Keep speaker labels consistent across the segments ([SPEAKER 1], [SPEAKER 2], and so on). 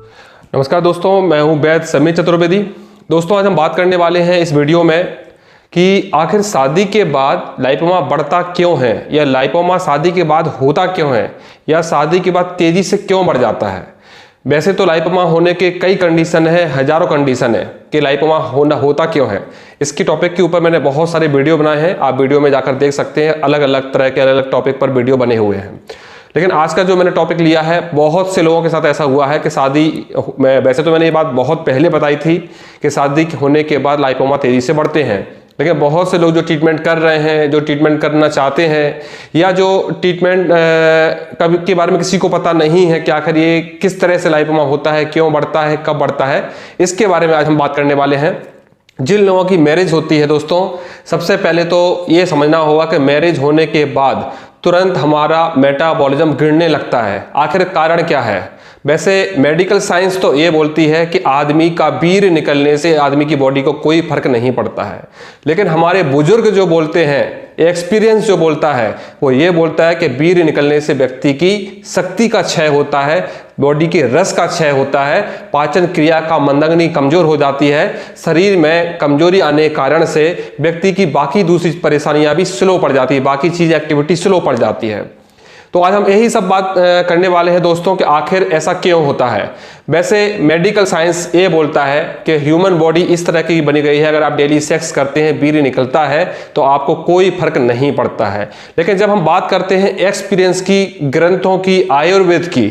[SPEAKER 1] नमस्कार दोस्तों, मैं हूं वैद्य समीर चतुर्वेदी। दोस्तों, आज हम बात करने वाले हैं इस वीडियो में कि आखिर शादी के बाद लाइपोमा बढ़ता क्यों है, या लाइपोमा शादी के बाद होता क्यों है, या शादी के बाद तेजी से क्यों बढ़ जाता है। वैसे तो लाइपोमा होने के कई कंडीशन है, हजारों कंडीशन है कि लाइपोमा होता क्यों है। इसकी टॉपिक के ऊपर मैंने बहुत सारे वीडियो बनाए हैं, आप वीडियो में जाकर देख सकते हैं। अलग अलग तरह के अलग अलग टॉपिक पर वीडियो बने हुए हैं। लेकिन आज का जो मैंने टॉपिक लिया है, बहुत से लोगों के साथ ऐसा हुआ है कि शादी में, वैसे तो मैंने ये बात बहुत पहले बताई थी कि शादी होने के बाद लाइपोमा तेजी से बढ़ते हैं, लेकिन बहुत से लोग जो ट्रीटमेंट कर रहे हैं, जो ट्रीटमेंट करना चाहते हैं, या जो ट्रीटमेंट के बारे में किसी को पता नहीं है कि आखिर ये किस तरह से लाइपोमा होता है, क्यों बढ़ता है, कब बढ़ता है, इसके बारे में आज हम बात करने वाले हैं। जिन लोगों की मैरिज होती है दोस्तों, सबसे पहले तो ये समझना होगा कि मैरिज होने के बाद तुरंत हमारा मेटाबॉलिज्म गिरने लगता है। आखिर कारण क्या है? वैसे मेडिकल साइंस तो ये बोलती है कि आदमी का वीर्य निकलने से आदमी की बॉडी को कोई फर्क नहीं पड़ता है, लेकिन हमारे बुजुर्ग जो बोलते हैं, एक्सपीरियंस जो बोलता है, वो ये बोलता है कि वीर्य निकलने से व्यक्ति की शक्ति का क्षय होता है, बॉडी के रस का क्षय होता है, पाचन क्रिया का मंदगनी कमजोर हो जाती है, शरीर में कमजोरी आने के कारण से व्यक्ति की बाकी दूसरी परेशानियां भी स्लो पड़ जाती है, बाकी चीज एक्टिविटी स्लो पड़ जाती है। तो आज हम यही सब बात करने वाले हैं दोस्तों कि आखिर ऐसा क्यों होता है। वैसे मेडिकल साइंस ये बोलता है कि ह्यूमन बॉडी इस तरह की बनी गई है, अगर आप डेली सेक्स करते हैं, वीर्य निकलता है तो आपको कोई फर्क नहीं पड़ता है। लेकिन जब हम बात करते हैं एक्सपीरियंस की, ग्रंथों की, आयुर्वेद की,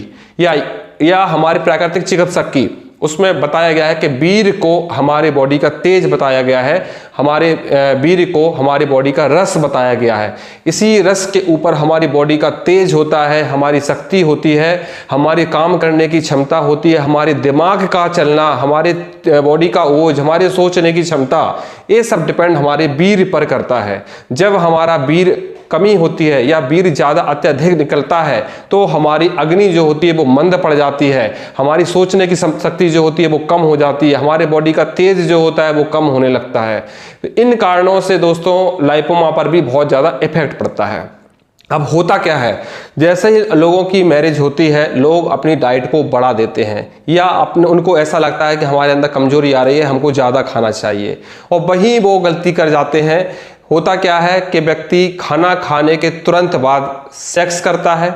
[SPEAKER 1] या हमारे प्राकृतिक चिकित्सक की, उसमें बताया गया है कि वीर्य को हमारे बॉडी का तेज बताया गया है, हमारे वीर्य को हमारी बॉडी का रस बताया गया है। इसी रस के ऊपर हमारी बॉडी का तेज होता है, हमारी शक्ति होती है, हमारी काम करने की क्षमता होती है, हमारे दिमाग का चलना, हमारे बॉडी का ओज, हमारे सोचने की क्षमता, ये सब डिपेंड हमारे वीर्य पर करता है। जब हमारा वीर्य कमी होती है या वीर्य ज़्यादा अत्यधिक निकलता है तो हमारी अग्नि जो होती है वो मंद पड़ जाती है, हमारी सोचने की शक्ति जो होती है वो कम हो जाती है, हमारे बॉडी का तेज जो होता है वो कम होने लगता है। तो इन कारणों से दोस्तों लाइपोमा पर भी बहुत ज़्यादा इफेक्ट पड़ता है। अब होता क्या है, जैसे ही लोगों की मैरिज होती है, लोग अपनी डाइट को बढ़ा देते हैं, या उनको ऐसा लगता है कि हमारे अंदर कमजोरी आ रही है, हमको ज़्यादा खाना चाहिए, और वहीं वो गलती कर जाते हैं। होता क्या है कि व्यक्ति खाना खाने के तुरंत बाद सेक्स करता है।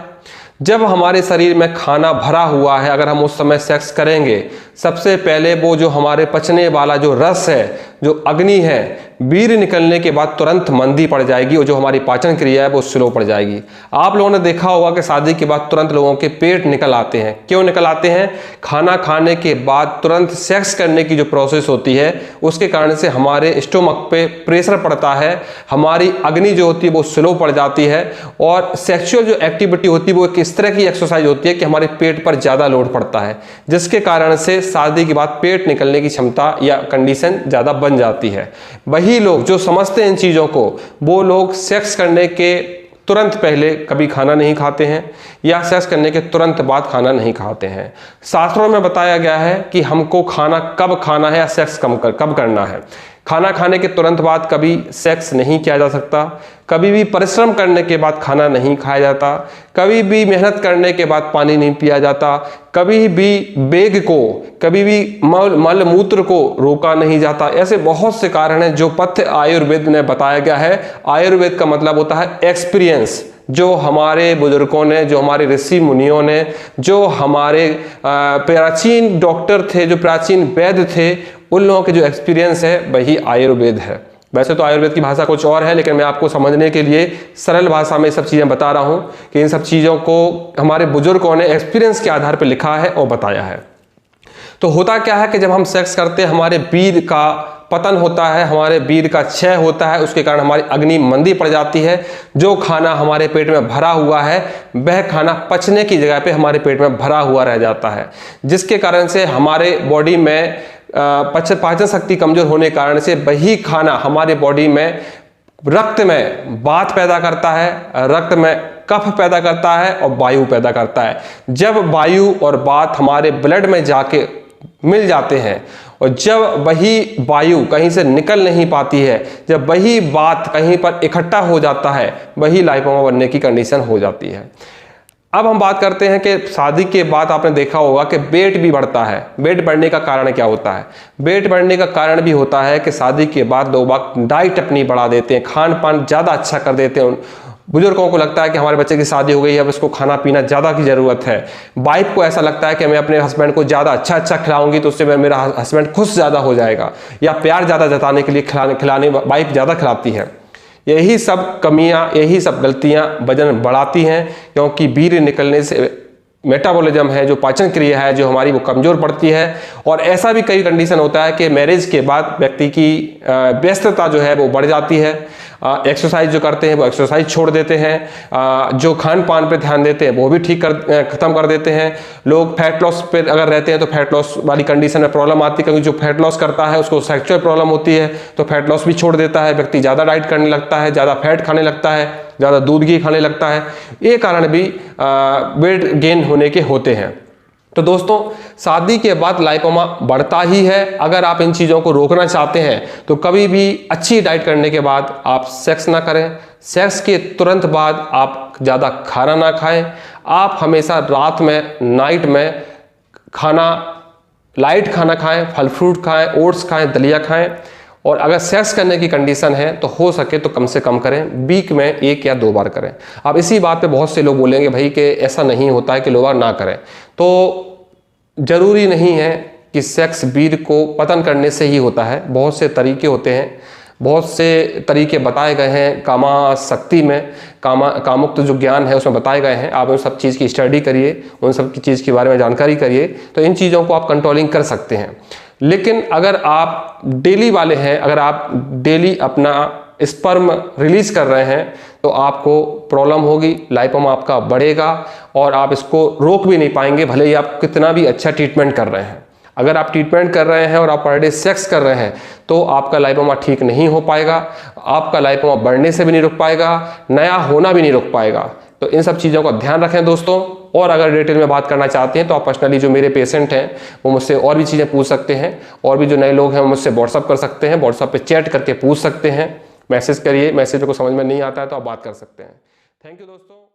[SPEAKER 1] जब हमारे शरीर में खाना भरा हुआ है, अगर हम उस समय सेक्स करेंगे, सबसे पहले वो जो हमारे पचने वाला जो रस है, जो अग्नि है, वीर्य निकलने के बाद तुरंत मंदी पड़ जाएगी, और जो हमारी पाचन क्रिया है वो स्लो पड़ जाएगी। आप लोगों ने देखा होगा कि शादी के बाद तुरंत लोगों के पेट निकल आते हैं। क्यों निकल आते हैं? खाना खाने के बाद तुरंत सेक्स करने की जो प्रोसेस होती है, उसके कारण से हमारे स्टोमक पे प्रेशर पड़ता है, हमारी अग्नि जो होती है वो स्लो पड़ जाती है, और सेक्सुअल जो एक्टिविटी होती है वो किस तरह की एक्सरसाइज होती है कि हमारे पेट पर ज़्यादा लोड पड़ता है, जिसके कारण से शादी के बाद पेट निकलने की क्षमता या कंडीशन ज़्यादा बन जाती है। वही लोग जो समझते हैं इन चीज़ों को, वो लोग सेक्स करने के तुरंत पहले कभी खाना नहीं खाते हैं, या सेक्स करने के तुरंत बाद खाना नहीं खाते हैं। शास्त्रों में बताया गया है कि हमको खाना कब खाना है या सेक्स कब करना है। खाना खाने के तुरंत बाद कभी सेक्स नहीं किया जा सकता, कभी भी परिश्रम करने के बाद खाना नहीं खाया जाता, कभी भी मेहनत करने के बाद पानी नहीं पिया जाता, कभी भी वेग को, कभी भी मल मूत्र को रोका नहीं जाता। ऐसे बहुत से कारण हैं जो पथ्य आयुर्वेद ने बताया गया है। आयुर्वेद का मतलब होता है एक्सपीरियंस, जो हमारे बुजुर्गों ने, जो हमारे ऋषि मुनियों ने, जो हमारे प्राचीन डॉक्टर थे, जो प्राचीन वैद्य थे, उन लोगों के जो एक्सपीरियंस है वही आयुर्वेद है। वैसे तो आयुर्वेद की भाषा कुछ और है, लेकिन मैं आपको समझने के लिए सरल भाषा में सब चीज़ें बता रहा हूँ कि इन सब चीज़ों को हमारे बुजुर्गों ने एक्सपीरियंस के आधार पर लिखा है और बताया है। तो होता क्या है कि जब हम सेक्स करते हैं, हमारे वीर्य का पतन होता है, हमारे वीर्य का क्षय होता है, उसके कारण हमारी अग्नि मंदी पड़ जाती है। जो खाना हमारे पेट में भरा हुआ है वह खाना पचने की जगह पे हमारे पेट में भरा हुआ रह जाता है, जिसके कारण से हमारे बॉडी में पाचन शक्ति कमजोर होने के कारण से वही खाना हमारे बॉडी में रक्त में वात पैदा करता है, रक्त में कफ पैदा करता है और वायु पैदा करता है। जब वायु और वात हमारे ब्लड में जाके मिल जाते हैं और जब वही वायु कहीं से निकल नहीं पाती है, जब वही वात कहीं पर इकट्ठा हो जाता है, वही लाइपोमा बनने की कंडीशन हो जाती है। अब हम बात करते हैं कि शादी के बाद आपने देखा होगा कि वेट भी बढ़ता है। वेट बढ़ने का कारण क्या होता है? वेट बढ़ने का कारण भी होता है कि शादी के बाद लोग डाइट अपनी बढ़ा देते हैं, खान पान ज़्यादा अच्छा कर देते हैं। बुजुर्गों को लगता है कि हमारे बच्चे की शादी हो गई है, अब इसको खाना पीना ज़्यादा की ज़रूरत है। वाइफ को ऐसा लगता है कि मैं अपने हस्बैंड को ज़्यादा अच्छा खिलाऊंगी तो उससे मेरा हस्बैंड खुश ज़्यादा हो जाएगा, या प्यार ज़्यादा जताने के लिए खिलाने वाइफ ज़्यादा खिलाती है। यही सब कमियां, यही सब गलतियां वजन बढ़ाती हैं, क्योंकि वीर्य निकलने से मेटाबॉलिज्म है, जो पाचन क्रिया है जो हमारी, वो कमज़ोर पड़ती है। और ऐसा भी कई कंडीशन होता है कि मैरिज के बाद व्यक्ति की व्यस्तता जो है वो बढ़ जाती है। एक्सरसाइज जो करते हैं वो एक्सरसाइज छोड़ देते हैं, जो खान पान पे ध्यान देते हैं वो भी ख़त्म कर देते हैं। लोग फैट लॉस पे अगर रहते हैं तो फैट लॉस वाली कंडीशन में प्रॉब्लम आती है, क्योंकि जो फैट लॉस करता है उसको सेक्सुअल प्रॉब्लम होती है, तो फैट लॉस भी छोड़ देता है। व्यक्ति ज़्यादा डाइट करने लगता है, ज़्यादा फैट खाने लगता है, ज़्यादा दूध घी खाने लगता है। ये कारण भी वेट गेन होने के होते हैं। तो दोस्तों, शादी के बाद लाइपोमा बढ़ता ही है। अगर आप इन चीज़ों को रोकना चाहते हैं तो कभी भी अच्छी डाइट करने के बाद आप सेक्स ना करें। सेक्स के तुरंत बाद आप ज़्यादा खाना ना खाएं। आप हमेशा रात में, नाइट में खाना, लाइट खाना खाएं, फल फ्रूट खाएं, ओट्स खाएं, दलिया खाएं। और अगर सेक्स करने की कंडीशन है तो हो सके तो कम से कम करें, वीक में 1 या 2 बार करें। अब इसी बात पे बहुत से लोग बोलेंगे भाई कि ऐसा नहीं होता है कि लोग ना करें, तो ज़रूरी नहीं है कि सेक्स वीर्य को पतन करने से ही होता है। बहुत से तरीके होते हैं, बहुत से तरीके बताए गए हैं कामाशक्ति में, कामुक्त जो ज्ञान है उसमें बताए गए हैं। आप उन सब चीज़ की स्टडी करिए, उन सब की चीज़ के बारे में जानकारी करिए, तो इन चीज़ों को आप कंट्रोलिंग कर सकते हैं। लेकिन अगर आप डेली वाले हैं, अगर आप डेली अपना स्पर्म रिलीज कर रहे हैं तो आपको प्रॉब्लम होगी, लाइपोमा आपका बढ़ेगा और आप इसको रोक भी नहीं पाएंगे, भले ही आप कितना भी अच्छा ट्रीटमेंट कर रहे हैं। अगर आप ट्रीटमेंट कर रहे हैं और आप पर डे सेक्स कर रहे हैं तो आपका लाइपोमा ठीक नहीं हो पाएगा, आपका लाइपोमा बढ़ने से भी नहीं रुक पाएगा, नया होना भी नहीं रुक पाएगा। तो इन सब चीज़ों का ध्यान रखें दोस्तों। और अगर डिटेल में बात करना चाहते हैं तो आप पर्सनली, जो मेरे पेशेंट हैं वो मुझसे और भी चीज़ें पूछ सकते हैं, और भी जो नए लोग हैं वो मुझसे व्हाट्सअप कर सकते हैं, व्हाट्सअप पे चैट करके पूछ सकते हैं, मैसेज करिए। मैसेज को समझ में नहीं आता है तो आप बात कर सकते हैं। थैंक यू दोस्तों।